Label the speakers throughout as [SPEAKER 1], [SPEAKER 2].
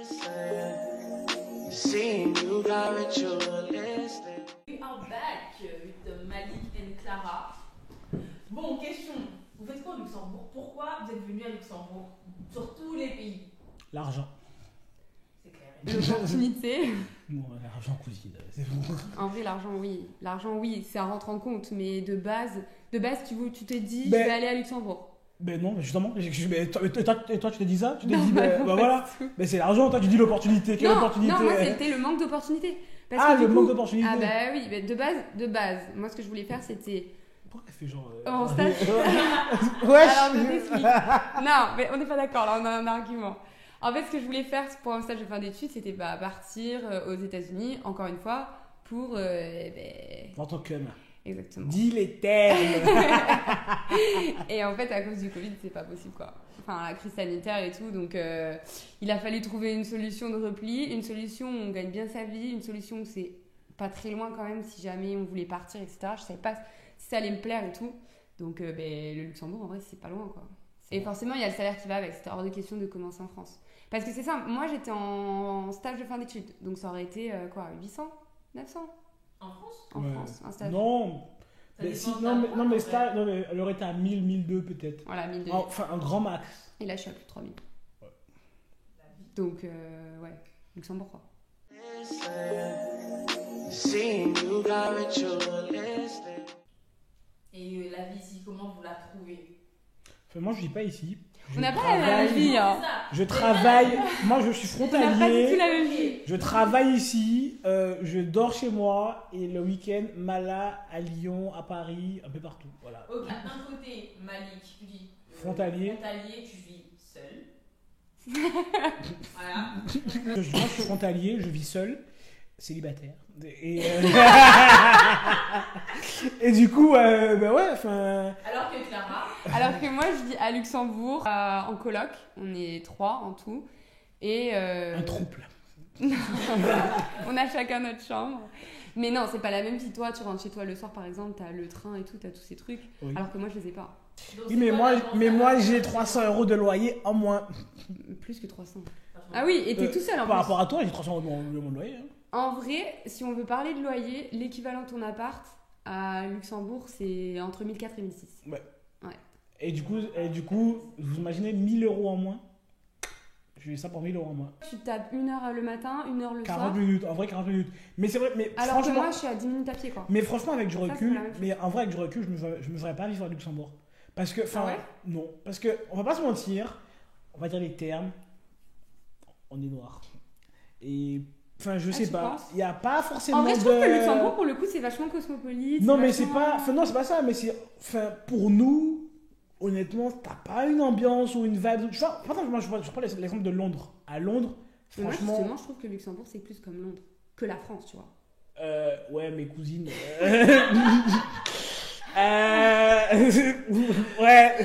[SPEAKER 1] We are back with Malik and Clara. Bon, question. Vous faites quoi au Luxembourg? Pourquoi vous êtes venu à Luxembourg? Sur tous les pays.
[SPEAKER 2] L'argent.
[SPEAKER 1] C'est clair.
[SPEAKER 3] L'opportunité.
[SPEAKER 2] Bon, l'argent cousine, c'est bon.
[SPEAKER 3] En vrai, l'argent, oui. L'argent, oui, ça rentre en compte. Mais de base tu te dis,
[SPEAKER 2] Ben-
[SPEAKER 3] je vais aller à Luxembourg.
[SPEAKER 2] Ben non, mais justement, mais toi, tu t'es dit ça? Tu t'es
[SPEAKER 3] Non,
[SPEAKER 2] dit,
[SPEAKER 3] bah
[SPEAKER 2] ben
[SPEAKER 3] non, pas
[SPEAKER 2] voilà.
[SPEAKER 3] du tout.
[SPEAKER 2] Mais c'est l'argent, toi, tu dis l'opportunité. Quelle
[SPEAKER 3] Non,
[SPEAKER 2] opportunité?
[SPEAKER 3] non, moi, c'était le manque d'opportunité. Parce
[SPEAKER 2] Ah,
[SPEAKER 3] que, du
[SPEAKER 2] le
[SPEAKER 3] coup-
[SPEAKER 2] manque d'opportunité.
[SPEAKER 3] Ah bah oui, mais de base, moi, ce que je voulais faire, c'était...
[SPEAKER 2] Pourquoi elle fait genre.
[SPEAKER 3] En stage.
[SPEAKER 2] Wesh.
[SPEAKER 3] Alors, je t'explique. Non, mais on n'est pas d'accord, là, on a un argument. En fait, ce que je voulais faire pour un stage de fin d'études, c'était partir aux États-Unis, encore une fois, pour...
[SPEAKER 2] Dans ton cum.
[SPEAKER 3] Exactement.
[SPEAKER 2] Dis les termes.
[SPEAKER 3] Et en fait, à cause du Covid, c'est pas possible, quoi. Enfin, la crise sanitaire et tout. Donc, il a fallu trouver une solution de repli, une solution où on gagne bien sa vie, une solution où c'est pas très loin quand même si jamais on voulait partir, etc. Je savais pas si ça allait me plaire et tout. Donc, le Luxembourg, en vrai, c'est pas loin, quoi. Et forcément, il y a le salaire qui va avec. C'était hors de question de commencer en France. Parce que c'est simple, moi, j'étais en stage de fin d'études. Donc, ça aurait été, 800 900
[SPEAKER 1] En France?
[SPEAKER 3] en
[SPEAKER 2] Ouais.
[SPEAKER 3] France, un stage.
[SPEAKER 2] Non.
[SPEAKER 1] Ça
[SPEAKER 2] Mais
[SPEAKER 1] dépend
[SPEAKER 2] si,
[SPEAKER 1] de
[SPEAKER 2] non,
[SPEAKER 1] ta
[SPEAKER 2] mais, non, mais
[SPEAKER 1] boîte,
[SPEAKER 2] stage, non, mais elle aurait été à 1000, 1002 peut-être.
[SPEAKER 3] Voilà, 1200.
[SPEAKER 2] Enfin, un grand max.
[SPEAKER 3] Et là, je suis à plus de 3000.
[SPEAKER 2] Ouais.
[SPEAKER 3] Donc, ouais, Luxembourg, quoi.
[SPEAKER 1] Et la vie ici, comment vous la trouvez?
[SPEAKER 2] Enfin, moi, je vis pas ici.
[SPEAKER 3] On n'a pas la même vie, hein.
[SPEAKER 2] Je travaille. Moi, je suis
[SPEAKER 3] On n'a pas du tout
[SPEAKER 2] frontalier.
[SPEAKER 3] la même vie.
[SPEAKER 2] Je travaille ici. Je dors chez moi. Et le week-end, Mala, à Lyon, à Paris, un peu partout. Voilà.
[SPEAKER 1] Ok, d'un côté, Malik, tu vis
[SPEAKER 2] Frontalier.
[SPEAKER 1] frontalier, tu vis seul. Voilà.
[SPEAKER 2] Moi, je suis frontalier. Je vis seul. Célibataire. Et, et du coup, ben ouais, enfin.
[SPEAKER 1] Alors que Clara,
[SPEAKER 3] Alors que moi, je vis à Luxembourg, en coloc. On est 3 en tout. Et
[SPEAKER 2] Un trouble.
[SPEAKER 3] on a chacun notre chambre. Mais non, c'est pas la même vie. Toi, tu rentres chez toi le soir, par exemple, t'as le train et tout, t'as tous ces trucs.
[SPEAKER 2] Oui.
[SPEAKER 3] Alors que moi, je les ai pas.
[SPEAKER 1] donc
[SPEAKER 2] Oui,
[SPEAKER 1] c'est
[SPEAKER 2] mais
[SPEAKER 1] quoi
[SPEAKER 2] moi,
[SPEAKER 1] l'avantage?
[SPEAKER 2] mais moi j'ai 300 € de loyer en moins.
[SPEAKER 3] Plus que 300.
[SPEAKER 1] Franchement.
[SPEAKER 3] Ah oui, et t'es tout seul en
[SPEAKER 2] Par
[SPEAKER 3] plus.
[SPEAKER 2] rapport à toi, j'ai 300 € de mon loyer. Hein.
[SPEAKER 3] En vrai, si on veut parler de loyer, l'équivalent de ton appart à Luxembourg, c'est entre 1004 et 1006.
[SPEAKER 2] Et du coup, vous imaginez 1000 € en moins. Je fais ça pour 1000 € en moins.
[SPEAKER 3] Tu tapes 1 heure le matin, 1 heure le
[SPEAKER 2] 40
[SPEAKER 3] soir.
[SPEAKER 2] minutes, en vrai 40 minutes. Mais c'est vrai, mais
[SPEAKER 3] Alors que
[SPEAKER 2] franchement,
[SPEAKER 3] moi, je suis à 10 minutes à pied, quoi.
[SPEAKER 2] mais franchement avec du
[SPEAKER 3] Ça, c'est
[SPEAKER 2] recul,
[SPEAKER 3] la même chose.
[SPEAKER 2] mais en vrai avec du recul, je me ferais pas vivre à Luxembourg. Parce que, enfin,
[SPEAKER 3] Ah ouais
[SPEAKER 2] non, parce que on va pas se mentir, on va dire les termes, on est noir. Et enfin, je sais
[SPEAKER 3] tu
[SPEAKER 2] pas,
[SPEAKER 3] penses
[SPEAKER 2] il y a pas forcément
[SPEAKER 3] En vrai, je trouve
[SPEAKER 2] de...
[SPEAKER 3] que Luxembourg, pour le coup, c'est vachement cosmopolite.
[SPEAKER 2] Non,
[SPEAKER 3] c'est
[SPEAKER 2] mais c'est
[SPEAKER 3] vachement-
[SPEAKER 2] pas, enfin non, c'est pas ça, mais c'est, enfin, pour nous, honnêtement, t'as pas une ambiance ou une vibe. Tu vois, par exemple, moi, je prends l'exemple de Londres. À Londres,
[SPEAKER 3] Mais moi,
[SPEAKER 2] franchement,
[SPEAKER 3] justement, je trouve que Luxembourg, c'est plus comme Londres que la France, tu vois.
[SPEAKER 2] ouais, mes cousines. Ouais.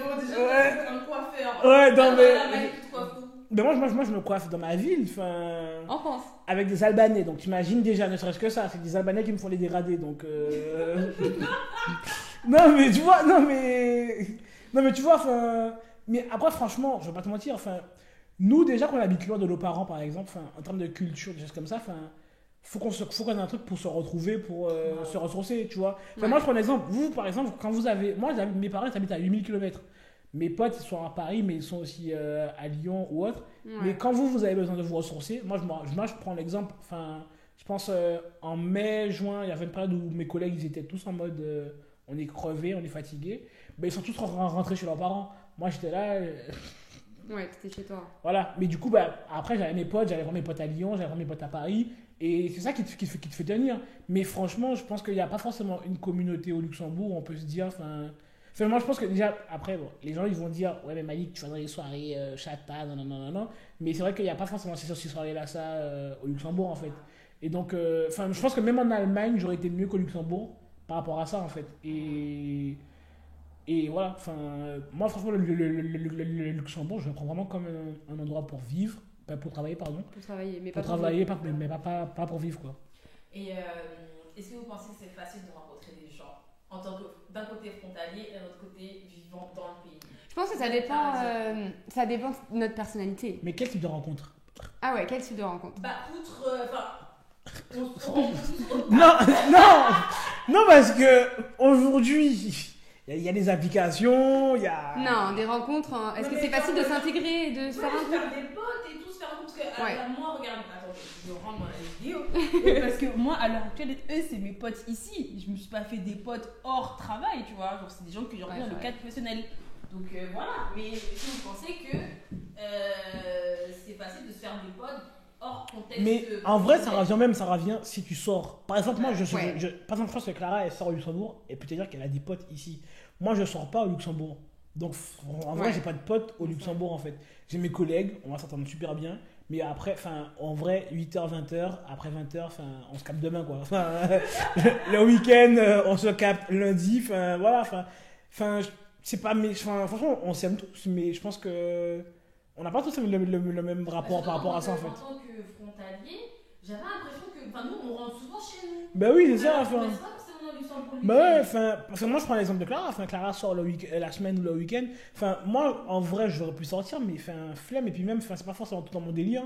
[SPEAKER 1] Bon, déjà,
[SPEAKER 2] Ouais.
[SPEAKER 1] c'est un coiffeur.
[SPEAKER 2] Ouais, non,
[SPEAKER 1] Alors,
[SPEAKER 2] mais-
[SPEAKER 1] là, Malik, tu te coiffes où?
[SPEAKER 2] Mais moi, je me coiffe dans ma ville, enfin,
[SPEAKER 3] En France.
[SPEAKER 2] avec des Albanais. Donc, t'imagines déjà, ne serait-ce que ça, c'est des Albanais qui me font les dégradés. Donc, non, mais tu vois, non, mais tu vois, enfin, mais après, franchement, je vais pas te mentir, enfin, nous, déjà, quand on habite loin de nos parents, par exemple, enfin, en termes de culture, des choses comme ça, enfin, faut qu'on ait un truc pour se retrouver, pour se ressourcer, tu vois. Enfin,
[SPEAKER 3] Ouais.
[SPEAKER 2] moi, je prends l'exemple, vous, par exemple, quand vous avez, moi, mes parents, ils habitent à 8000 km. Mes potes, ils sont à Paris, mais ils sont aussi à Lyon ou autre.
[SPEAKER 3] Ouais.
[SPEAKER 2] Mais quand vous avez besoin de vous ressourcer, moi, je prends l'exemple, enfin, je pense en mai, juin, il y avait une période où mes collègues, ils étaient tous en mode, on est crevés, on est fatigués. Ben, ils sont tous rentrés chez leurs parents. Moi, j'étais là,
[SPEAKER 3] Ouais, t'étais chez toi.
[SPEAKER 2] voilà. Mais du coup, bah, après, j'avais mes potes, j'allais voir mes potes à Lyon, j'allais voir mes potes à Paris. Et c'est ça qui te fait tenir. Mais franchement, je pense qu'il n'y a pas forcément une communauté au Luxembourg où on peut se dire, enfin, moi, je pense que déjà, après, bon, les gens, ils vont dire, ouais, mais Malik, tu vas dans les soirées chata, non, non, non, non, non. Mais c'est vrai qu'il n'y a pas forcément ces soirées-là, ça, au Luxembourg, en fait. Et donc, enfin, je pense que même en Allemagne, j'aurais été mieux qu'au Luxembourg par rapport à ça, en fait. Et voilà, enfin, moi, franchement, le Luxembourg, je le prends vraiment comme un endroit pour vivre, pas pour travailler, pardon.
[SPEAKER 3] Pour travailler, mais pas
[SPEAKER 2] Pour travailler, mais pas pour vivre, quoi.
[SPEAKER 1] Et est-ce que vous pensez que c'est facile de rencontrer des gens en tant que d'un côté frontalier et de l'autre côté vivant dans le pays?
[SPEAKER 3] Je pense que ça dépend de notre personnalité.
[SPEAKER 2] Mais quel type de rencontre?
[SPEAKER 3] Ah ouais, quel type de rencontre?
[SPEAKER 1] Bah, outre. On se rencontre tous.
[SPEAKER 2] Non, parce que aujourd'hui, il y a des applications, il y a.
[SPEAKER 3] Non, des rencontres. Est-ce que c'est facile de s'intégrer et de se faire un
[SPEAKER 1] faire
[SPEAKER 3] groupe?
[SPEAKER 1] des potes et tout, se faire un groupe. Parce que
[SPEAKER 3] Ouais.
[SPEAKER 1] moi, regarde, attends, je rentre dans la vidéo. Parce que moi, à l'heure actuelle, eux, c'est mes potes ici. Je me suis pas fait des potes hors travail, tu vois. Genre, c'est des gens que je rencontre dans le cadre professionnel. Donc voilà. Mais si vous pensez que c'est facile de se faire des potes hors contexte.
[SPEAKER 2] Mais en vrai, ça revient si tu sors. Par exemple, moi, par exemple, je pense que Clara, elle sort au Luxembourg et peut te dire qu'elle a des potes ici. Moi, je sors pas au Luxembourg. Donc, en vrai, j'ai pas de potes au Luxembourg, en fait. J'ai mes collègues, on va s'entendre super bien. Mais après, en vrai, 8h, 20h, après 20h, on se capte demain, quoi. Le week-end, on se capte lundi, voilà. C'est pas. Franchement, on s'aime tous, mais je pense que. On n'a pas tous le même rapport par rapport à ça, en fait.
[SPEAKER 1] En tant que frontalier, j'avais l'impression que. Nous, on rentre souvent chez nous.
[SPEAKER 2] Bah oui, c'est ça.
[SPEAKER 1] On reste pas forcément au Luxembourg.
[SPEAKER 2] Bah ouais, parce que moi je prends l'exemple de Clara, Clara sort la semaine ou le week-end. Moi en vrai j'aurais pu sortir, mais flemme, et puis même c'est pas forcément tout dans mon délire.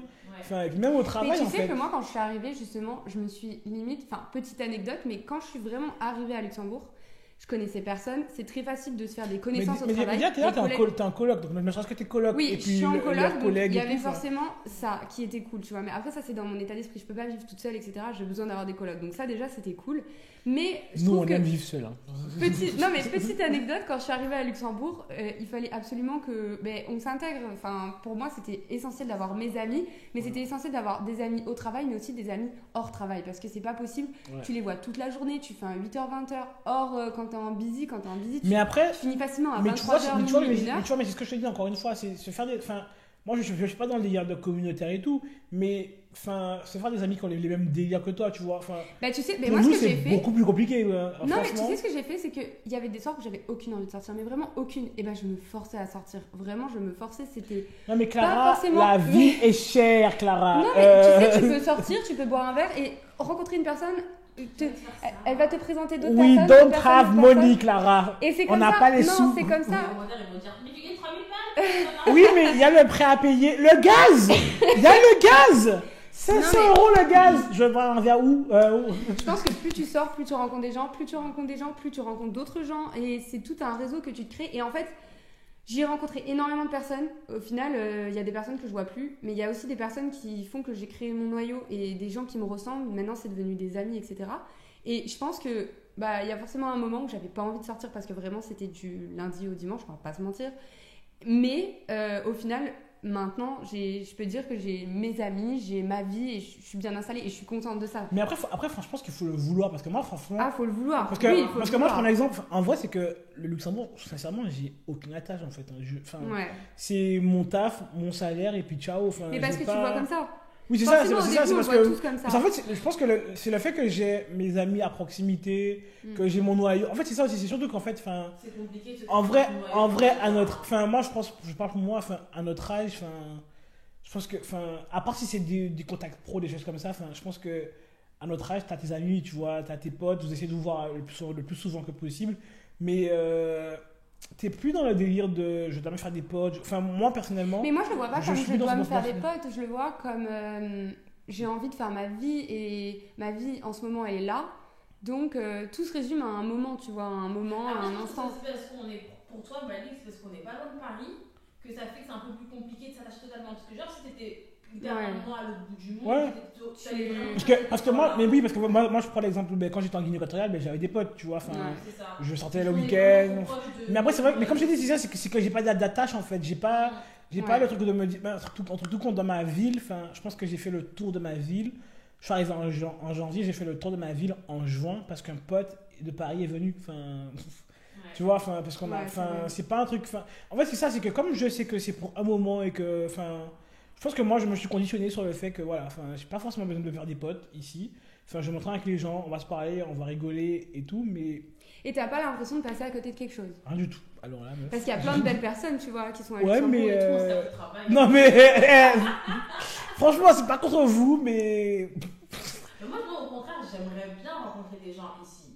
[SPEAKER 2] Et puis même au travail.
[SPEAKER 3] Mais tu sais que moi quand je suis arrivée justement, je me suis limite, petite anecdote, mais quand je suis vraiment arrivée à Luxembourg, je connaissais personne, c'est très facile de se faire des connaissances au travail.
[SPEAKER 2] Mais déjà t'es en coloc, donc ne serait-ce que t'es coloc.
[SPEAKER 3] Oui,
[SPEAKER 2] et
[SPEAKER 3] je
[SPEAKER 2] puis
[SPEAKER 3] suis en coloc, donc
[SPEAKER 2] collègues
[SPEAKER 3] il y avait forcément ça qui était cool, tu vois. Mais après ça c'est dans mon état d'esprit, je peux pas vivre toute seule, etc. J'ai besoin d'avoir des colocs, donc ça déjà c'était cool. Mais je
[SPEAKER 2] nous
[SPEAKER 3] trouve
[SPEAKER 2] on
[SPEAKER 3] que
[SPEAKER 2] aime vivre seul.
[SPEAKER 3] petite anecdote, quand je suis arrivée à Luxembourg, il fallait absolument que on s'intègre. Pour moi c'était essentiel d'avoir mes amis, mais c'était essentiel d'avoir des amis au travail, mais aussi des amis hors travail, parce que c'est pas possible. Tu les vois toute la journée, tu fais un 8h 20h, or quand t'es en busy,
[SPEAKER 2] mais après,
[SPEAKER 3] tu finis facilement à 23h,
[SPEAKER 2] mais c'est ce que je te dis encore une fois, c'est se faire des. Moi, je suis pas dans le délire de communautaire et tout, mais se faire des amis qui ont les mêmes délires que toi, tu vois.
[SPEAKER 3] Tu sais, mais
[SPEAKER 2] pour
[SPEAKER 3] moi,
[SPEAKER 2] nous,
[SPEAKER 3] ce que j'ai
[SPEAKER 2] c'est
[SPEAKER 3] fait.
[SPEAKER 2] beaucoup plus compliqué.
[SPEAKER 3] Non, mais tu sais ce que j'ai fait, c'est qu'il y avait des soirs où j'avais aucune envie de sortir, mais vraiment aucune. Et je me forçais à sortir. Vraiment, je me forçais, c'était.
[SPEAKER 2] Non, mais Clara,
[SPEAKER 3] forcément...
[SPEAKER 2] la vie est chère, Clara.
[SPEAKER 3] Non, mais tu sais, tu peux sortir, tu peux boire un verre et rencontrer une personne. Elle va te présenter d'autres personnes.
[SPEAKER 2] We don't have money, Clara.
[SPEAKER 3] Et c'est comme
[SPEAKER 2] on n'a pas les
[SPEAKER 3] non,
[SPEAKER 2] sous.
[SPEAKER 3] c'est comme ça.
[SPEAKER 1] Ils vont dire, mais tu gagnes 3000 balles.
[SPEAKER 2] Oui, mais il y a le prêt à payer. Le gaz. Il y a le gaz. 500 € le gaz. Je vais voir un verre où
[SPEAKER 3] Je pense que plus tu sors, plus tu rencontres des gens, plus tu rencontres d'autres gens. Et c'est tout un réseau que tu te crées. Et en fait, j'ai rencontré énormément de personnes. Au final, il y a des personnes que je vois plus. Mais il y a aussi des personnes qui font que j'ai créé mon noyau et des gens qui me ressemblent. Maintenant, c'est devenu des amis, etc. Et je pense que il y a forcément un moment où j'avais pas envie de sortir parce que vraiment, c'était du lundi au dimanche, on va pas se mentir. Mais au final, maintenant, je peux dire que j'ai mes amis, j'ai ma vie et je suis bien installée et je suis contente de ça.
[SPEAKER 2] Mais après, franchement, je pense qu'il faut le vouloir parce que moi, franchement.
[SPEAKER 3] Faut le vouloir.
[SPEAKER 2] Parce que moi, je prends l'exemple. En vrai, c'est que le Luxembourg, sincèrement, j'ai aucune attache en fait. C'est mon taf, mon salaire et puis ciao.
[SPEAKER 3] Mais parce que tu vois comme ça.
[SPEAKER 2] Oui, c'est ça. C'est parce que.
[SPEAKER 3] Tous comme ça.
[SPEAKER 2] En fait, je pense que c'est le fait que j'ai mes amis à proximité, que j'ai mon noyau. En fait, c'est ça aussi. C'est surtout qu'en fait,
[SPEAKER 1] c'est compliqué.
[SPEAKER 2] En vrai, à notre. Moi, je parle pour moi, à notre âge, je pense que. À part si c'est des contacts pro, des choses comme ça, je pense que à notre âge, t'as tes amis, tu vois, t'as tes potes, vous essayez de vous voir le plus souvent que possible. Mais. T'es plus dans le délire de je dois me faire des potes. Moi personnellement.
[SPEAKER 3] Mais moi je le vois pas comme je dois me faire des potes, je le vois comme j'ai envie de faire ma vie et ma vie en ce moment elle est là. Donc tout se résume à un moment, tu vois, à un moment, à un instant.
[SPEAKER 1] C'est parce qu'on est, pour toi, Malik, c'est parce qu'on n'est pas loin de Paris que ça fait que c'est un peu plus compliqué de s'attacher totalement. Parce que genre si t'étais littéralement à l'autre bout du monde,
[SPEAKER 2] parce que moi je prends l'exemple, quand j'étais en Guinée équatoriale, j'avais des potes, tu vois, je sortais le week-end. Mais après c'est vrai, mais comme je t'ai dit, c'est que j'ai pas d'attache en fait, j'ai pas le truc de me dire, entre tout compte dans ma ville, je pense que j'ai fait le tour de ma ville. Je suis arrivé en janvier, j'ai fait le tour de ma ville en juin parce qu'un pote de Paris est venu, tu vois, parce qu'on c'est pas un truc, en fait c'est ça, c'est que comme je sais que c'est pour un moment et que, je pense que moi, je me suis conditionné sur le fait que, j'ai pas forcément besoin de faire des potes ici. Je m'entends avec les gens, on va se parler, on va rigoler et tout, mais...
[SPEAKER 3] Et t'as pas l'impression de passer à côté de quelque chose?
[SPEAKER 2] Rien du tout. Alors là, meuf,
[SPEAKER 3] parce qu'il y a plein de belles personnes, tu vois, qui sont à Luxembourg et tout.
[SPEAKER 2] Non, mais... franchement, c'est pas contre vous, mais...
[SPEAKER 1] Mais moi, au contraire, j'aimerais bien rencontrer des gens ici.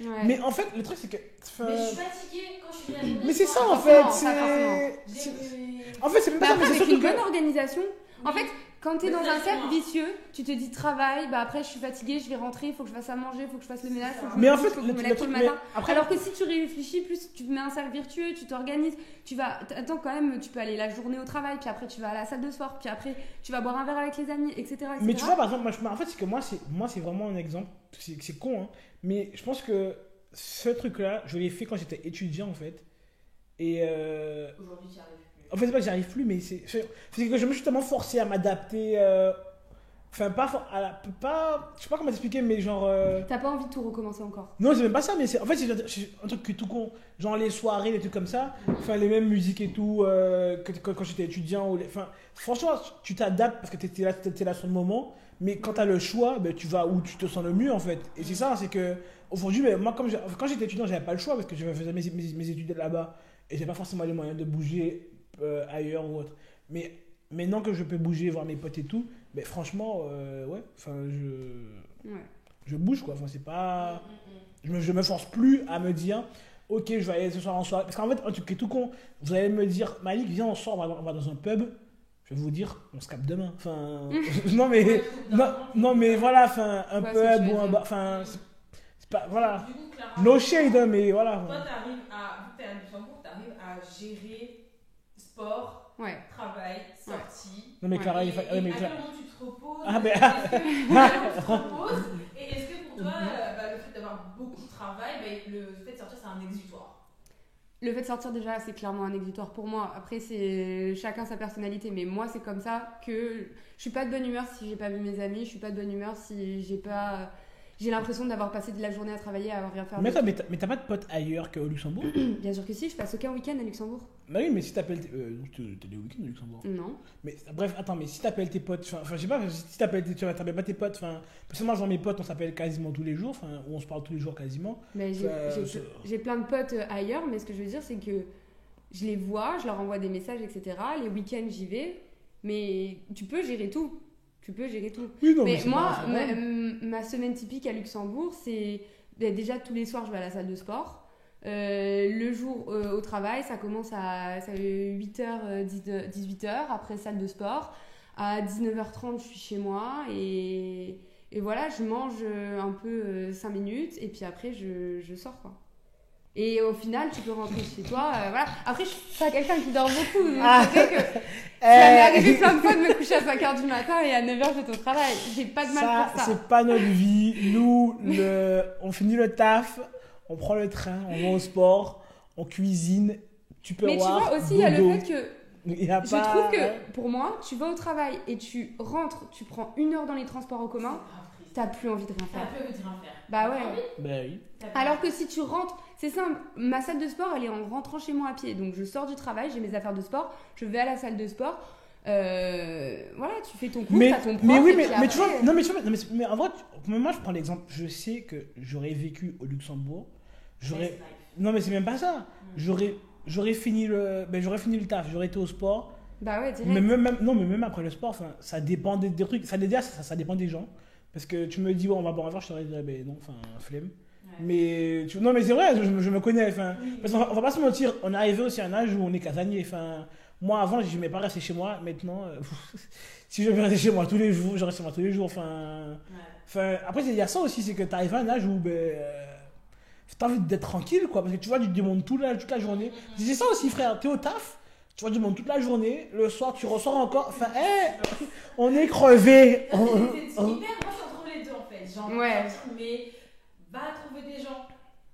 [SPEAKER 3] Ouais.
[SPEAKER 2] Mais en fait, le truc, c'est que...
[SPEAKER 1] Mais je suis fatiguée quand je suis bien.
[SPEAKER 2] Mais c'est ça, en fait.
[SPEAKER 3] C'est...
[SPEAKER 2] En fait, c'est même pas ça, mais c'est
[SPEAKER 3] avec
[SPEAKER 2] surtout
[SPEAKER 3] une bonne organisation. En fait, quand t'es
[SPEAKER 1] Mais
[SPEAKER 3] dans
[SPEAKER 1] ça,
[SPEAKER 3] un
[SPEAKER 1] c'est
[SPEAKER 3] cercle
[SPEAKER 1] moi.
[SPEAKER 3] vicieux, tu te dis travail, bah après je suis fatiguée, je vais rentrer, il faut que je fasse à manger, il faut que je fasse le ménage, faut que je
[SPEAKER 2] Mais
[SPEAKER 3] me
[SPEAKER 2] en
[SPEAKER 3] couche,
[SPEAKER 2] fait,
[SPEAKER 3] faut que je me
[SPEAKER 2] le
[SPEAKER 3] lève tôt
[SPEAKER 2] truc,
[SPEAKER 3] le
[SPEAKER 2] mais
[SPEAKER 3] matin.
[SPEAKER 2] après,
[SPEAKER 3] Alors que si tu réfléchis plus, tu mets un cercle vertueux, tu t'organises, attends quand même, tu peux aller la journée au travail, puis après tu vas à la salle de sport, puis après tu vas boire un verre avec les amis, etc.
[SPEAKER 2] mais tu vois, par exemple, en fait, c'est que moi, c'est vraiment un exemple, c'est con, hein, mais je pense que ce truc-là, je l'ai fait quand j'étais étudiant, en fait, et
[SPEAKER 1] Aujourd'hui, tu arrives plus.
[SPEAKER 2] en fait, c'est pas que j'y arrive plus, mais c'est que je me suis tellement forcé à m'adapter, enfin, pas, je sais pas comment t'expliquer, mais genre...
[SPEAKER 3] T'as pas envie de tout recommencer encore.
[SPEAKER 2] Non, c'est même pas ça, mais en fait, c'est un truc qui est tout con. Genre les soirées, les trucs comme ça, enfin, les mêmes musiques et tout, quand j'étais étudiant. Enfin, franchement, tu t'adaptes parce que t'es là sur le moment, mais quand t'as le choix, ben, tu vas où tu te sens le mieux en fait. Et c'est ça, c'est que aujourd'hui, ben, moi, quand j'étais étudiant, j'avais pas le choix parce que je faisais mes études là-bas et j'avais pas forcément les moyens de bouger ailleurs ou autre. Mais maintenant que je peux bouger, voir mes potes et tout, ben, franchement, ouais, enfin,
[SPEAKER 3] Ouais.
[SPEAKER 2] je bouge quoi. Enfin, c'est pas. Je me force plus à me dire, ok, je vais aller ce soir en soirée. Parce qu'en fait, un truc qui est tout con, vous allez me dire, Malik, viens, on sort, on va dans un pub. Je vais vous dire, on se capte demain. Enfin, non mais, non mais voilà, enfin, un
[SPEAKER 3] Ouais, ce que tu
[SPEAKER 2] pub
[SPEAKER 3] veux
[SPEAKER 2] ou un
[SPEAKER 3] dire.
[SPEAKER 2] bar, enfin, c'est pas, voilà.
[SPEAKER 1] Du coup, Clara,
[SPEAKER 2] No shade, hein, mais voilà.
[SPEAKER 1] toi, t'arrives à, vu que t'es à Luxembourg, t'arrives à gérer sport,
[SPEAKER 3] Ouais.
[SPEAKER 1] travail, sortie.
[SPEAKER 2] Non mais
[SPEAKER 3] Ouais.
[SPEAKER 2] Clara,
[SPEAKER 1] Et,
[SPEAKER 2] il faut.
[SPEAKER 1] et
[SPEAKER 2] ouais, mais
[SPEAKER 1] à quel
[SPEAKER 2] Clara-
[SPEAKER 1] moment tu te reposes
[SPEAKER 2] Ah, ben,
[SPEAKER 1] est-ce que tu te reposes Et est-ce que pour toi, bah, le fait d'avoir beaucoup de travail, bah, le fait de sortir, c'est un exutoire?
[SPEAKER 3] Le fait de sortir déjà, c'est clairement un exutoire pour moi. Après, c'est chacun sa personnalité, mais moi, c'est comme ça que je suis pas de bonne humeur si j'ai pas vu mes amis, je suis pas de bonne humeur si j'ai l'impression d'avoir passé de la journée à travailler à rien faire.
[SPEAKER 2] Mais attends, mais t'as pas de potes ailleurs qu'au Luxembourg?
[SPEAKER 3] Bien sûr que si, je passe aucun week-end à Luxembourg.
[SPEAKER 2] Bah oui, mais si t'appelles. T'as des week-ends au Luxembourg.
[SPEAKER 3] Non.
[SPEAKER 2] Mais bref, attends, mais si t'appelles tes potes, enfin, je sais pas, si t'appelles pas tes potes, enfin, parce que moi, genre mes potes, on s'appelle quasiment tous les jours, enfin, ou on se parle tous les jours quasiment.
[SPEAKER 3] Mais
[SPEAKER 2] Ça-
[SPEAKER 3] j'ai plein de potes ailleurs, mais ce que je veux dire, c'est que je les vois, je leur envoie des messages, etc. Les week-ends, j'y vais, mais tu peux gérer tout. Tu peux gérer tout.
[SPEAKER 2] Oui, non,
[SPEAKER 3] Mais
[SPEAKER 2] c'est
[SPEAKER 3] moi,
[SPEAKER 2] pas- c'est pas grave.
[SPEAKER 3] ma semaine typique à Luxembourg, c'est déjà tous les soirs, je vais à la salle de sport. Le jour au travail, ça commence à 8h, 18h, après salle de sport. À 19h30, je suis chez moi et voilà, je mange un peu 5 minutes et puis après, je sors, quoi. Et au final, tu peux rentrer chez toi. Voilà. Après, je suis pas quelqu'un qui dort beaucoup. Donc ça fait que ça m'est arrivé plein de fois de me coucher à 5h du matin et à 9h, j'étais au travail. J'ai pas de mal pour ça.
[SPEAKER 2] C'est pas notre vie. Nous, on finit le taf, on prend le train, on va au sport, on cuisine. Tu peux
[SPEAKER 3] Mais tu
[SPEAKER 2] voir.
[SPEAKER 3] vois aussi, il y a le
[SPEAKER 2] dodo.
[SPEAKER 3] fait que
[SPEAKER 2] Il y a
[SPEAKER 3] je
[SPEAKER 2] pas-
[SPEAKER 3] trouve que pour moi, tu vas au travail et tu rentres, tu prends 1 heure dans les transports en commun, t'as plus envie de rien
[SPEAKER 1] T'as
[SPEAKER 3] faire.
[SPEAKER 1] peu de rien faire.
[SPEAKER 3] Bah ouais.
[SPEAKER 1] Ah oui,
[SPEAKER 2] Bah oui.
[SPEAKER 1] t'as peu-
[SPEAKER 3] Alors que si tu rentres, c'est simple, ma salle de sport, elle est en rentrant chez moi à pied. Donc je sors du travail, j'ai mes affaires de sport, je vais à la salle de sport. Voilà, tu fais ton cours,
[SPEAKER 2] Mais,
[SPEAKER 3] t'as ton prof.
[SPEAKER 2] mais oui,
[SPEAKER 3] et
[SPEAKER 2] mais,
[SPEAKER 3] puis
[SPEAKER 2] mais tu vois,
[SPEAKER 3] après-
[SPEAKER 2] non, mais tu vois, non, mais en vrai, moi je prends l'exemple, je sais que j'aurais vécu au Luxembourg, j'aurais,
[SPEAKER 1] Best life.
[SPEAKER 2] non mais c'est même pas ça, j'aurais fini le taf, j'aurais été au sport,
[SPEAKER 3] Bah ouais, direct.
[SPEAKER 2] mais non, mais même après le sport, enfin, ça dépend des trucs, ça dépend des gens, parce que tu me dis, bon, on va boire un verre, je t'aurais dit, ben non, enfin, flemme.
[SPEAKER 1] Ouais.
[SPEAKER 2] Mais non, mais c'est vrai, je me connais, enfin,
[SPEAKER 1] Oui.
[SPEAKER 2] parce qu'on va pas se mentir, on est arrivé aussi à un âge où on est casanier, enfin, moi avant, je n'aimais pas rester chez moi, maintenant, si je veux rester chez moi tous les jours, je reste chez moi tous les jours, enfin.
[SPEAKER 1] Ouais.
[SPEAKER 2] Enfin, après, il y a ça aussi, c'est que tu arrives à un âge où tu as envie d'être tranquille, quoi. Parce que tu vois du monde toute la journée. C'est ça aussi, frère. Tu es au taf, tu vois du monde toute la journée. Le soir, tu ressors encore. Enfin, on est crevé.
[SPEAKER 1] C'est hyper, moi je suis entre les deux en fait. J'ai envie de
[SPEAKER 3] Ouais.
[SPEAKER 1] sortir, mais va trouver des gens.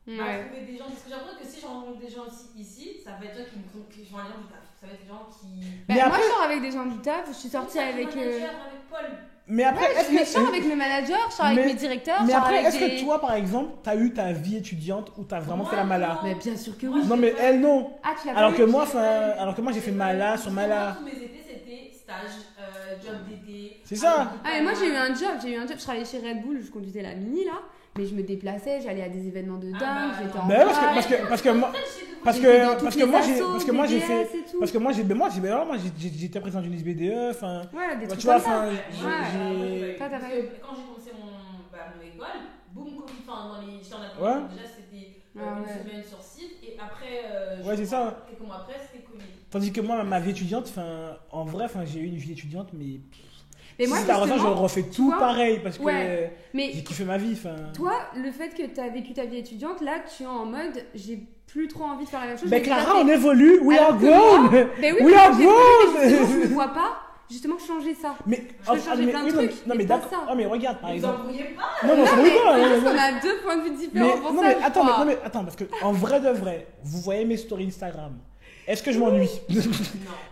[SPEAKER 1] Va
[SPEAKER 3] Ouais.
[SPEAKER 1] trouver des gens. Parce que j'ai l'impression que si je rencontre des gens ici, ça va être des gens qui vont aller dans du taf. Ça va être des gens qui.
[SPEAKER 3] Bah,
[SPEAKER 2] Mais
[SPEAKER 3] moi,
[SPEAKER 2] après-
[SPEAKER 3] je sors avec des gens du taf, je suis sortie
[SPEAKER 1] Comme ça,
[SPEAKER 3] avec.
[SPEAKER 1] mon manager, avec Paul.
[SPEAKER 2] Mais après,
[SPEAKER 3] Je sors avec mes managers, je sors avec
[SPEAKER 2] Mais-
[SPEAKER 3] mes directeurs, je
[SPEAKER 2] mais
[SPEAKER 3] sors
[SPEAKER 2] après,
[SPEAKER 3] avec
[SPEAKER 2] est-ce
[SPEAKER 3] des...
[SPEAKER 2] que toi, par exemple, tu as eu ta vie étudiante ou tu as vraiment fait la mala?
[SPEAKER 3] Mais bien sûr que
[SPEAKER 1] Moi,
[SPEAKER 3] oui.
[SPEAKER 2] Non, mais elle, non.
[SPEAKER 3] Ah, tu l'as
[SPEAKER 2] Alors
[SPEAKER 3] pas
[SPEAKER 2] que
[SPEAKER 3] eu
[SPEAKER 2] moi, j'ai fait mala sur mala.
[SPEAKER 1] Tous mes étés, c'était stage, job d'été.
[SPEAKER 2] C'est ça.
[SPEAKER 3] Ah, mais moi j'ai eu un job, je travaillais chez Red Bull, je conduisais la Mini là, mais je me déplaçais, j'allais à des événements de dingue,
[SPEAKER 1] Ah bah,
[SPEAKER 3] j'étais en
[SPEAKER 2] Bah ouais,
[SPEAKER 3] voile,
[SPEAKER 2] parce que moi, parce
[SPEAKER 3] j'étais dans
[SPEAKER 2] que,
[SPEAKER 3] toutes
[SPEAKER 2] parce que
[SPEAKER 3] les
[SPEAKER 2] moi,
[SPEAKER 3] assos,
[SPEAKER 2] parce que moi, j'ai
[SPEAKER 3] BDS
[SPEAKER 2] fait,
[SPEAKER 3] et tout.
[SPEAKER 2] parce que moi, j'étais président d'une SBDE, enfin,
[SPEAKER 3] Ouais, des
[SPEAKER 2] bah,
[SPEAKER 3] trucs
[SPEAKER 2] tu vois,
[SPEAKER 3] comme ça.
[SPEAKER 2] enfin,
[SPEAKER 3] Ouais. Toi, t'as pas eu.
[SPEAKER 1] Quand j'ai commencé mon école, boum, Covid, enfin, j'étais en
[SPEAKER 2] Ouais.
[SPEAKER 1] attente. Déjà, c'était
[SPEAKER 3] Ah
[SPEAKER 1] une
[SPEAKER 3] ouais.
[SPEAKER 1] semaine sur site, et après,
[SPEAKER 2] Ouais, c'est ça.
[SPEAKER 1] quelques mois après, c'était Covid.
[SPEAKER 2] Tandis que moi, ma vie étudiante, enfin, en vrai, enfin, j'ai eu une vie étudiante, mais
[SPEAKER 3] Mais moi,
[SPEAKER 2] si t'as ça, je refais tout
[SPEAKER 3] vois,
[SPEAKER 2] pareil parce que
[SPEAKER 3] mais
[SPEAKER 2] j'ai kiffé ma vie.
[SPEAKER 3] Toi, le fait que tu as vécu ta vie étudiante, là, tu es en mode j'ai plus trop envie de faire la même chose.
[SPEAKER 2] Mais Clara, on évolue, we are grown! We are grown!
[SPEAKER 3] Je ne vois pas justement changer ça.
[SPEAKER 2] Mais
[SPEAKER 3] je peux changer plein de trucs.
[SPEAKER 2] Non, mais
[SPEAKER 3] pas
[SPEAKER 2] d'accord.
[SPEAKER 3] ça.
[SPEAKER 2] Oh, mais regarde, par exemple.
[SPEAKER 1] Vous en brouillez pas.
[SPEAKER 2] Non, on s'en brouille pas.
[SPEAKER 3] On a deux points de vue différents pour
[SPEAKER 2] non,
[SPEAKER 3] ça.
[SPEAKER 2] Mais attends, parce que en vrai de vrai, vous voyez mes stories Instagram. Est-ce que je m'ennuie?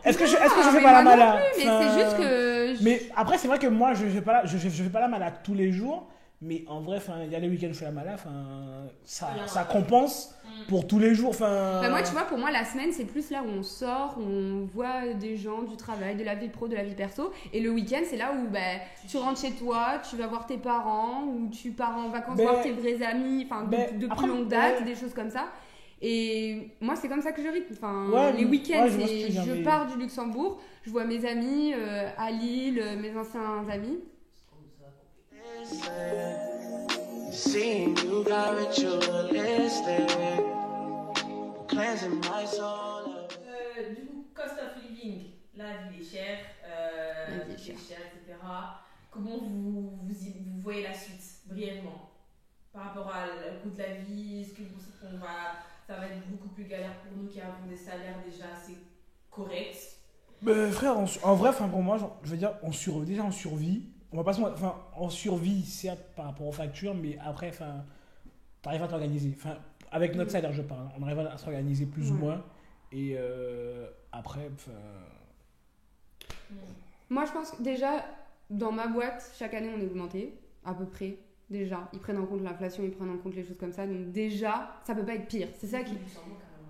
[SPEAKER 2] Est-ce que je fais pas la mala?
[SPEAKER 3] Mais c'est juste que.
[SPEAKER 2] Mais après, c'est vrai que moi, je fais pas la mala tous les jours. Mais en vrai, il y a les week-ends où je fais la mala, ça compense pour tous les jours.
[SPEAKER 3] Moi, tu vois, pour moi, la semaine, c'est plus là où on sort, où on voit des gens, du travail, de la vie pro, de la vie perso. Et le week-end, c'est là où tu rentres chez toi, tu vas voir tes parents, ou tu pars en vacances voir tes vrais amis, de plus longue date, des choses comme ça. Et moi, c'est comme ça que je rythme. Les week-ends, je pars du Luxembourg, je vois mes amis à Lille, mes anciens amis.
[SPEAKER 1] Du coup, cost of living, la vie est chère, etc. Comment vous voyez la suite, brièvement, par rapport au coût de la vie? Est-ce que vous pensez ça va être beaucoup plus galère pour nous qui avons des salaires déjà assez corrects?
[SPEAKER 2] Frère, en vrai, pour moi, je veux dire, on survit. On va pas on survit, certes, par rapport aux factures, mais après, t'arrives à t'organiser. Avec notre salaire, je parle. On arrive à s'organiser plus ou moins. Et après,
[SPEAKER 3] Moi, je pense que déjà, dans ma boîte, chaque année, on est augmenté, à peu près. Déjà, ils prennent en compte l'inflation, ils prennent en compte les choses comme ça. Donc déjà, ça peut pas être pire. C'est ça qui...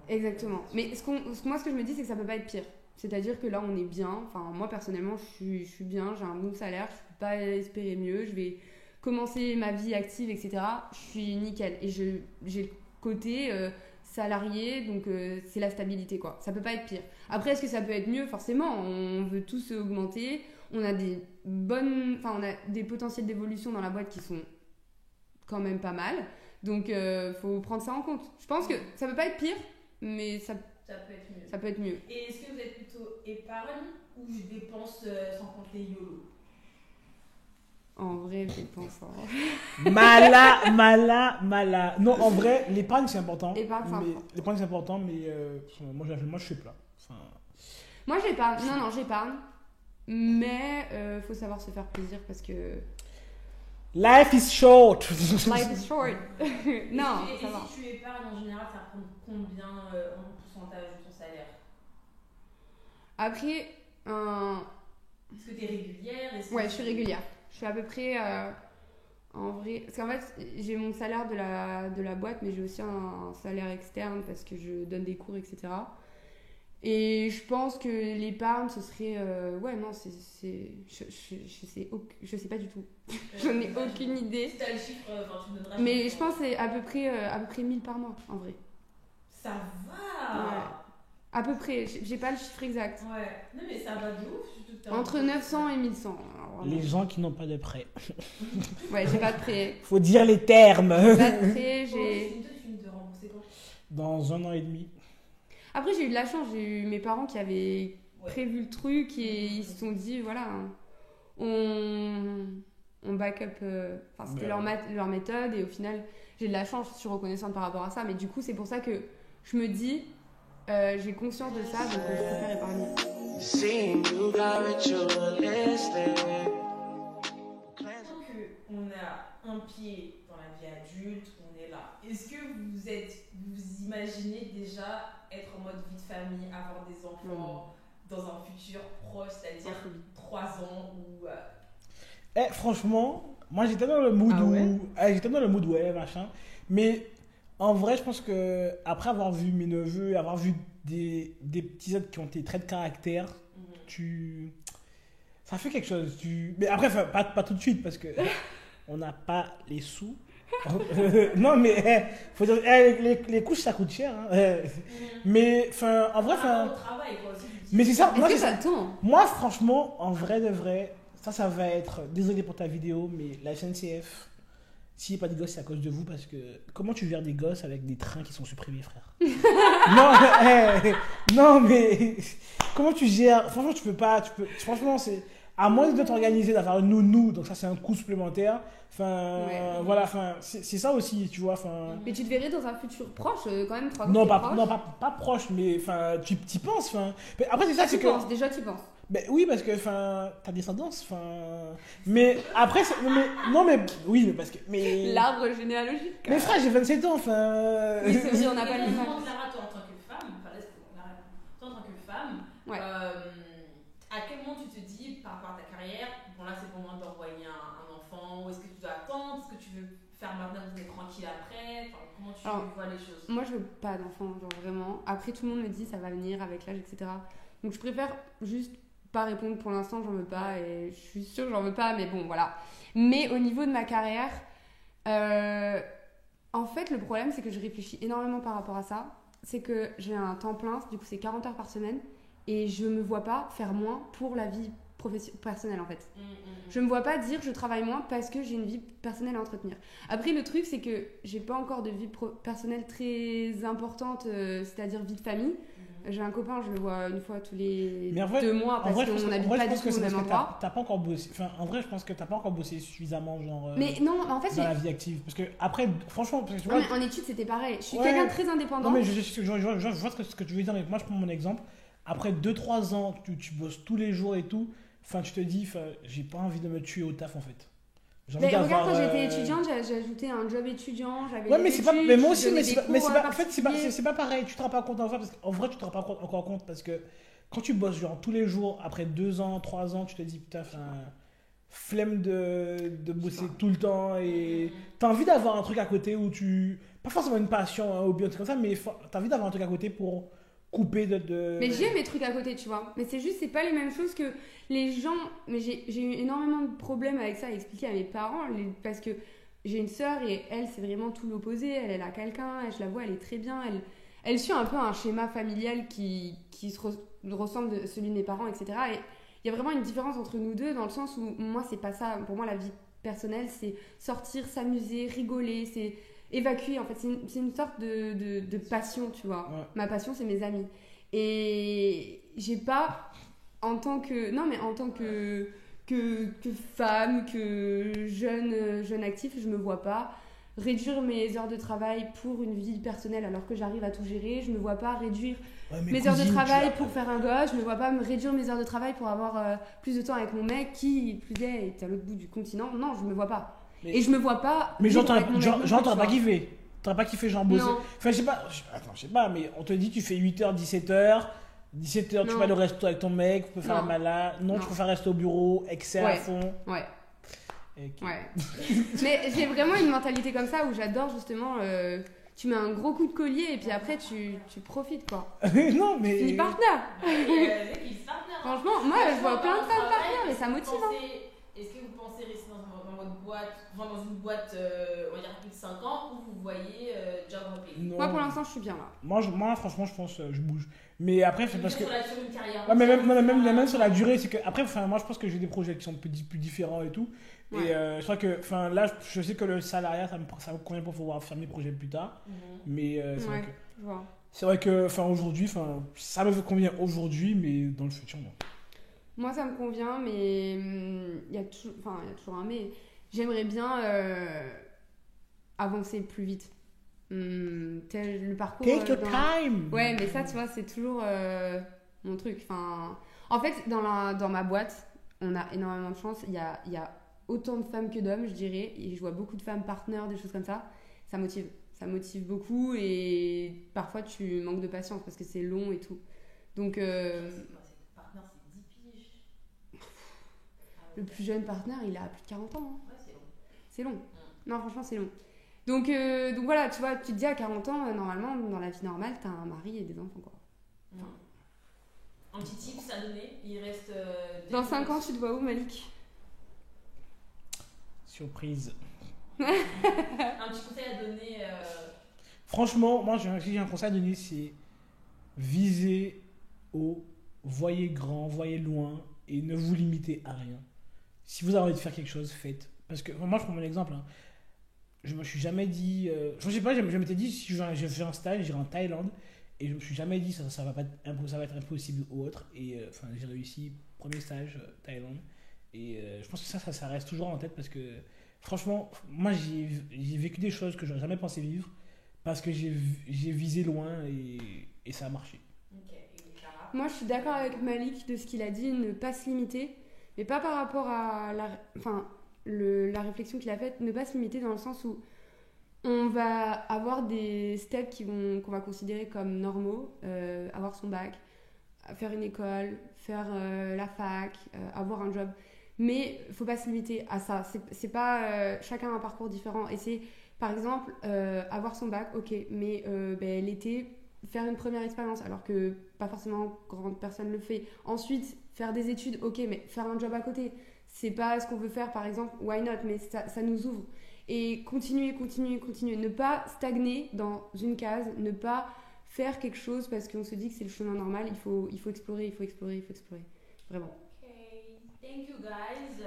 [SPEAKER 3] Exactement. Mais ce que je me dis, c'est que ça peut pas être pire. C'est-à-dire que là, on est bien. Moi, personnellement, je suis bien. J'ai un bon salaire. Je peux pas espérer mieux. Je vais commencer ma vie active, etc. Je suis nickel. Et j'ai le côté salarié, donc c'est la stabilité, quoi. Ça peut pas être pire. Après, est-ce que ça peut être mieux? Forcément, on veut tous augmenter. On a on a des potentiels d'évolution dans la boîte qui sont quand même pas mal. Donc, faut prendre ça en compte. Je pense que ça peut pas être pire, mais ça peut être mieux.
[SPEAKER 1] Et est-ce que vous êtes plutôt épargne ou je dépense sans compter YOLO?
[SPEAKER 3] En vrai, je dépense.
[SPEAKER 2] Mala. Non, en vrai, l'épargne, c'est important. L'épargne, c'est important, mais moi, je suis plat.
[SPEAKER 3] Moi, j'épargne. Non, j'épargne. Mais faut savoir se faire plaisir parce que...
[SPEAKER 2] Life is short.
[SPEAKER 3] Life is short. Non,
[SPEAKER 1] et
[SPEAKER 3] ça va.
[SPEAKER 1] Si tu épargnes, en général, ça prend combien en pourcentage de ton salaire?
[SPEAKER 3] Après,
[SPEAKER 1] Est-ce que tu es régulière?
[SPEAKER 3] Ouais, je suis régulière. Je suis à peu près... en vrai... Parce qu'en fait, j'ai mon salaire de la boîte, mais j'ai aussi un salaire externe parce que je donne des cours, etc. Et je pense que l'épargne, ce serait... je sais pas du tout. J'en ai aucune idée.
[SPEAKER 1] Si t'as le chiffre, tu me donneras.
[SPEAKER 3] Mais je pense que c'est à peu près 1000 par mois, en vrai.
[SPEAKER 1] Ça va.
[SPEAKER 3] Ouais. À peu près. J'ai pas le chiffre exact.
[SPEAKER 1] Ouais. Non, mais ça va de ouf.
[SPEAKER 3] Entre 900 et 1100.
[SPEAKER 2] Les gens qui n'ont pas de prêt.
[SPEAKER 3] Ouais, j'ai pas de prêt.
[SPEAKER 2] Faut dire les termes.
[SPEAKER 3] Pas de prêt,
[SPEAKER 1] j'ai... Tu finis de rembourser quand?
[SPEAKER 2] Dans 1 an et demi.
[SPEAKER 3] Après, j'ai eu de la chance. J'ai eu mes parents qui avaient prévu le truc et ils se sont dit, voilà, on backup. C'était leur méthode et au final, j'ai de la chance. Je suis reconnaissante par rapport à ça. Mais du coup, c'est pour ça que je me dis, j'ai conscience de ça, donc je préfère épargner.
[SPEAKER 1] Tant qu'on a un pied dans la vie adulte, on est là. Est-ce que vous imaginez déjà être en mode vie de famille, avoir des enfants dans un futur proche, c'est-à-dire 3 ans ou...
[SPEAKER 2] Franchement, moi j'étais dans le mood machin. Mais en vrai, je pense que après avoir vu mes neveux, avoir vu des petits autres qui ont des traits de caractère, ça fait quelque chose. Mais après, pas tout de suite parce que on n'a pas les sous. Non mais faut dire, les couches ça coûte cher. Mais en vrai,
[SPEAKER 1] travail, quoi, aussi,
[SPEAKER 2] mais c'est ça.
[SPEAKER 3] Moi,
[SPEAKER 2] franchement, en vrai de vrai, ça va être. Désolé pour ta vidéo, mais la SNCF. S'il n'y a pas de gosses, c'est à cause de vous parce que comment tu gères des gosses avec des trains qui sont supprimés, frère? Non, mais comment tu gères? Franchement, tu peux pas. Franchement, c'est À moins de t'organiser, d'avoir une nounou, donc ça c'est un coût supplémentaire. Enfin, voilà, enfin, c'est ça aussi, tu vois. Enfin...
[SPEAKER 3] Mais tu te verrais dans un futur proche, quand même, 3 ans
[SPEAKER 2] Non,
[SPEAKER 3] proche.
[SPEAKER 2] pas proche, mais enfin, tu y penses. Enfin. Mais après, c'est ça, c'est que.
[SPEAKER 3] Déjà, tu penses.
[SPEAKER 2] Ben, oui, parce que ta descendance. Mais après, non, mais oui, mais parce que. Mais...
[SPEAKER 3] L'arbre généalogique.
[SPEAKER 2] Mais frère, j'ai 27 ans, enfin.
[SPEAKER 3] Oui, c'est aussi, on n'a pas le même âge.
[SPEAKER 1] Clara, toi en tant que femme, toi en tant que femme,
[SPEAKER 3] Ouais.
[SPEAKER 1] à quel moment tu te dis par rapport à ta carrière, bon là c'est pour moi d'envoyer un enfant, ou est-ce que tu dois attendre, est-ce que tu veux faire maintenant, vous êtes tranquille après, enfin, comment tu vois les choses?
[SPEAKER 3] Moi je veux pas d'enfant, genre vraiment. Après tout le monde me dit ça va venir avec l'âge, etc. Donc je préfère juste pas répondre pour l'instant, j'en veux pas, et je suis sûre que j'en veux pas, mais bon voilà. Mais au niveau de ma carrière, en fait le problème c'est que je réfléchis énormément par rapport à ça. C'est que j'ai un temps plein, du coup c'est 40 heures par semaine, et je me vois pas faire moins pour la vie personnelle en fait. Je me vois pas dire je travaille moins parce que j'ai une vie personnelle à entretenir. Après le truc c'est que j'ai pas encore de vie personnelle très importante, c'est-à-dire vie de famille. J'ai un copain, je le vois une fois tous les 2 mois parce qu'on n'habite pas du tout au même endroit.
[SPEAKER 2] T'as pas encore bossé. Enfin, en vrai, je pense que t'as pas encore bossé suffisamment, genre.
[SPEAKER 3] Mais non, en fait,
[SPEAKER 2] dans la vie active. Parce que après, franchement, parce que tu vois.
[SPEAKER 3] Non, mais en études, c'était pareil. Je suis quelqu'un de très indépendant.
[SPEAKER 2] Non, mais je vois ce que tu veux dire, mais moi, je prends mon exemple. Après 2-3 ans, tu bosses tous les jours et tout. Enfin, tu te dis, j'ai pas envie de me tuer au taf en fait.
[SPEAKER 3] Mais regarde, quand j'étais étudiante, j'ai ajouté un job étudiant.
[SPEAKER 2] Ouais, mais c'est pas. Mais moi aussi, mais c'est pas. En fait, c'est pas pareil. Tu te rends pas compte en vrai, parce qu'en vrai, tu te rends pas encore compte parce que quand tu bosses genre tous les jours, après 2 ans, 3 ans, tu te dis putain, flemme de bosser tout le temps et t'as envie d'avoir un truc à côté où tu. Pas forcément une passion, un hobby, un truc comme ça, mais t'as envie d'avoir un truc à côté pour couper de...
[SPEAKER 3] Mais j'ai mes trucs à côté, tu vois. Mais c'est juste, c'est pas les mêmes choses que les gens. Mais j'ai eu énormément de problèmes avec ça à expliquer à mes parents parce que j'ai une sœur et elle, c'est vraiment tout l'opposé. Elle a quelqu'un, je la vois, elle est très bien. Elle suit un peu un schéma familial qui ressemble de celui de mes parents, etc. Et il y a vraiment une différence entre nous deux dans le sens où moi, c'est pas ça. Pour moi, la vie personnelle, c'est sortir, s'amuser, rigoler, c'est évacuer. En fait, c'est une sorte de passion, tu vois. Ouais. Ma passion, c'est mes amis. Et j'ai pas, en tant que femme, que jeune actif, je me vois pas réduire mes heures de travail pour une vie personnelle alors que j'arrive à tout gérer. Je me vois pas réduire mes heures de travail pour faire un gosse. Je me vois pas me réduire mes heures de travail pour avoir plus de temps avec mon mec qui, plus est à l'autre bout du continent. Non, je me vois pas. Et je me vois pas.
[SPEAKER 2] Mais genre, t'aurais pas kiffé. T'aurais pas kiffé, genre, bosser. Enfin, je sais pas. Attends, je sais pas, mais on te dit, tu fais 8h, 17h. 17h, tu vas au resto avec ton mec, tu peux faire un malade. Non, tu préfères rester au bureau, excès à fond.
[SPEAKER 3] Ouais. Ouais. Mais j'ai vraiment une mentalité comme ça où j'adore justement. Tu mets un gros coup de collier et puis après tu profites quoi.
[SPEAKER 2] Non, mais.
[SPEAKER 3] Tu finis partenaire. Franchement, moi je vois plein de femmes partenaires et ça motive.
[SPEAKER 1] Est-ce que vous pensez rester dans votre boîte, dans une boîte, on va dire plus de 5 ans, ou vous voyez job hopping?
[SPEAKER 3] Moi pour l'instant je suis bien là.
[SPEAKER 2] Moi franchement je pense je bouge. Mais après c'est parce que.
[SPEAKER 1] Sur une carrière.
[SPEAKER 2] Ouais, mais même sur la durée, c'est que après moi je pense que j'ai des projets qui sont plus différents et tout. Ouais. Et je crois que là je sais que le salariat ça me convient pour pouvoir faire mes projets plus tard. Mais c'est vrai que aujourd'hui ça me convient aujourd'hui, mais dans le futur non.
[SPEAKER 3] Moi, ça me convient, mais il y a toujours un mais. J'aimerais bien avancer plus vite. Le parcours.
[SPEAKER 2] Take your time!
[SPEAKER 3] Ouais, mais ça, tu vois, c'est toujours mon truc. En fait, dans ma boîte, on a énormément de chance. Il y a autant de femmes que d'hommes, je dirais. Et je vois beaucoup de femmes partenaires, des choses comme ça. Ça motive. Ça motive beaucoup et parfois, tu manques de patience parce que c'est long et tout. Donc... Le plus jeune partenaire, il a plus de 40 ans. Hein.
[SPEAKER 1] Ouais, c'est long.
[SPEAKER 3] C'est long. Non, franchement, c'est long. Donc voilà, tu vois, tu te dis à 40 ans, normalement, dans la vie normale, t'as un mari et des enfants, quoi.
[SPEAKER 1] Un petit tips à donner, il reste...
[SPEAKER 3] dans 5 ans, tu te vois où, Malik?
[SPEAKER 2] Surprise.
[SPEAKER 1] Un petit conseil à donner
[SPEAKER 2] Franchement, moi, j'ai un conseil à donner, c'est viser haut, voyez grand, voyez loin et ne vous limitez à rien. Si vous avez envie de faire quelque chose, faites. Parce que moi, je prends mon exemple. Hein. Je me suis jamais dit. Je sais pas, je m'étais dit si je fais un stage, j'irai en Thaïlande. Et je me suis jamais dit ça va être impossible ou autre. Et j'ai réussi. Premier stage, Thaïlande. Et je pense que ça reste toujours en tête parce que, franchement, moi, j'ai vécu des choses que j'aurais jamais pensé vivre parce que j'ai visé loin et ça a marché.
[SPEAKER 3] Moi, je suis d'accord avec Malik de ce qu'il a dit, ne pas se limiter, mais pas par rapport à la réflexion qu'il a faite, ne pas se limiter dans le sens où on va avoir des steps qu'on va considérer comme normaux, avoir son bac, faire une école, faire la fac, avoir un job. Mais il ne faut pas se limiter à ça. C'est pas chacun a un parcours différent. Et c'est, par exemple, avoir son bac, ok, mais l'été, faire une première expérience, alors que pas forcément grande personne le fait. Ensuite, faire des études, ok, mais faire un job à côté. C'est pas ce qu'on veut faire, par exemple, why not, mais ça nous ouvre. Et continuer. Ne pas stagner dans une case, ne pas faire quelque chose parce qu'on se dit que c'est le chemin normal. Il faut explorer. Vraiment.
[SPEAKER 1] Okay. Thank you guys.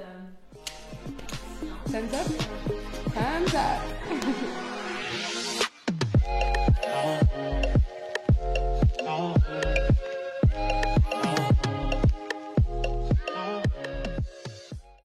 [SPEAKER 3] Thumbs up.